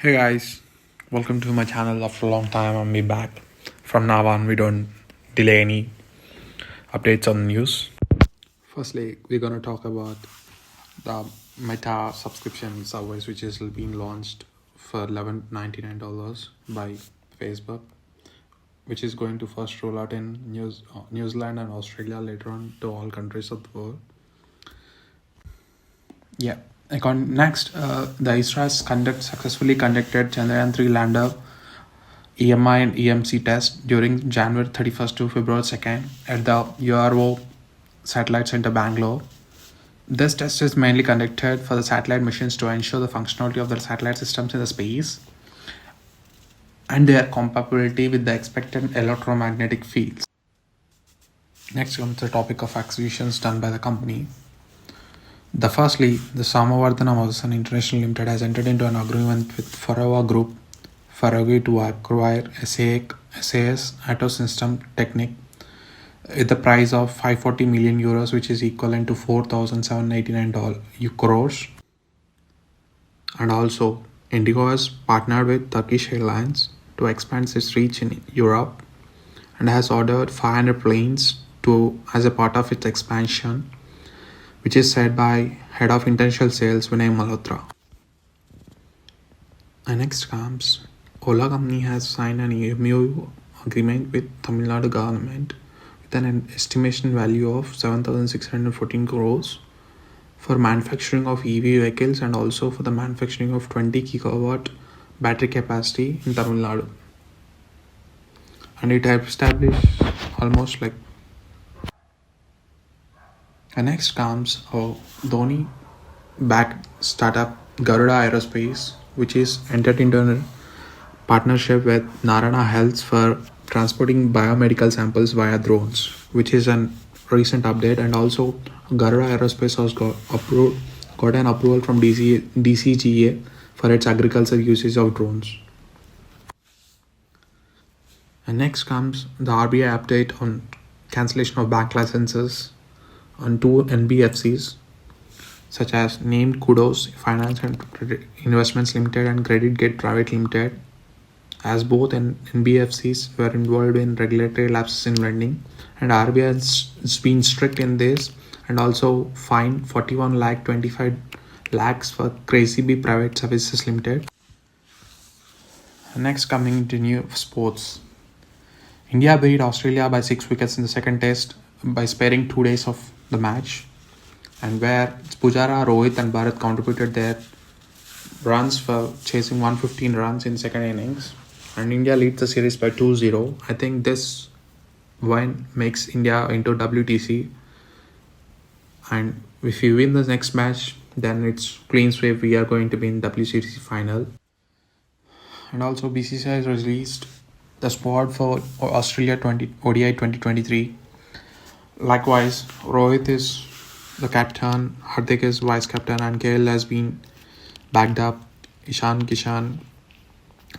Hey guys, welcome to my channel. After a long time, I'm back. From now on, we don't delay any updates on the news. Firstly, we're gonna talk about the Meta subscription service, which is being launched for $11.99 by Facebook, which is going to first roll out in New Zealand and Australia, later on to all countries of the world. Yeah. Next, the ISRO has successfully conducted Chandrayaan-3 lander EMI and EMC test during January 31st to February 2nd at the URO Satellite Center, Bangalore. This test is mainly conducted for the satellite missions to ensure the functionality of the satellite systems in the space and their compatibility with the expected electromagnetic fields. Next comes the topic of acquisitions done by the company. Firstly, the Samavardhana Motherson International Limited has entered into an agreement with Farava Group to acquire SAS Auto System Technique with the price of 540 million euros, which is equivalent to 4,789 crores. And also, Indigo has partnered with Turkish Airlines to expand its reach in Europe and has ordered 500 planes as a part of its expansion, which is said by Head of International Sales Vinay Malhotra. And next comes Ola company has signed an MOU agreement with Tamil Nadu government with an estimation value of 7,614 crores for manufacturing of EV vehicles and also for the manufacturing of 20 gigawatt battery capacity in Tamil Nadu. And it has established almost like. And next comes Dhoni backed startup Garuda Aerospace, which is entered into a partnership with Narana Health for transporting biomedical samples via drones, which is a recent update. And also Garuda Aerospace has got an approval from DCGA for its agricultural usage of drones. And next comes the RBI update on cancellation of bank licenses on two NBFCs such as named Kudos Finance and Investments Limited and Credit Gate Private Limited, as both NBFCs were involved in regulatory lapses in lending, and RBI has been strict in this and also fined 41 lakh 25 lakhs for Crazy Bee Private Services Limited. Next, coming to new sports. India beat Australia by 6 wickets in the second test by sparing 2 days of the match, and where Pujara, Rohit and Bharat contributed their runs for chasing 115 runs in second innings, and India leads the series by 2-0. I think this win makes India into WTC, and if we win the next match, then it's clean sweep. We are going to be in WCC final. And also BCCI has released the squad for Australia ODI 2023. Likewise, Rohit is the captain, Hardik is vice captain, and KL has been backed up Ishan Kishan,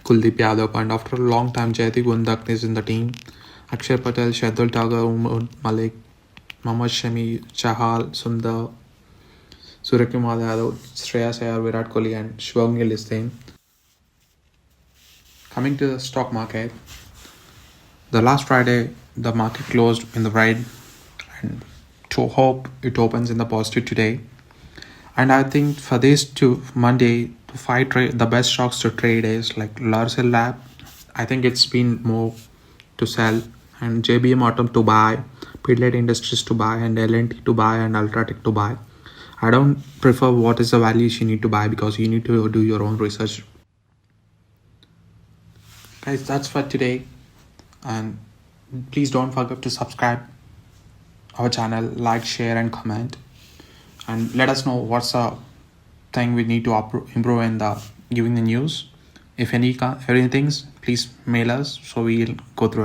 Kuldeep Yadav, and after a long time Jaydeep Undak is in the team. Akshay Patel, Shardul Tagore, Umar Malik, Mohammad Shami, Chahal, Sundar, Suryakumar Yadav, Shreyas Iyer, Virat Kohli and Shubham Gill is there. Coming to the stock market, the last Friday the market closed in the red, and to hope it opens in the positive today. And I think for this to Monday to fight the best stocks to trade is like Larsen Lab. I think it's been more to sell, and JBM Autumn to buy, Pidlite Industries to buy, and LNT to buy, and Ultratech to buy. I don't prefer what is the values you need to buy because you need to do your own research. Guys, that's for today, and please don't forget to subscribe our channel, like, share and comment, and let us know what's the thing we need to improve in the giving the news. If any things, please mail us so we'll go through it.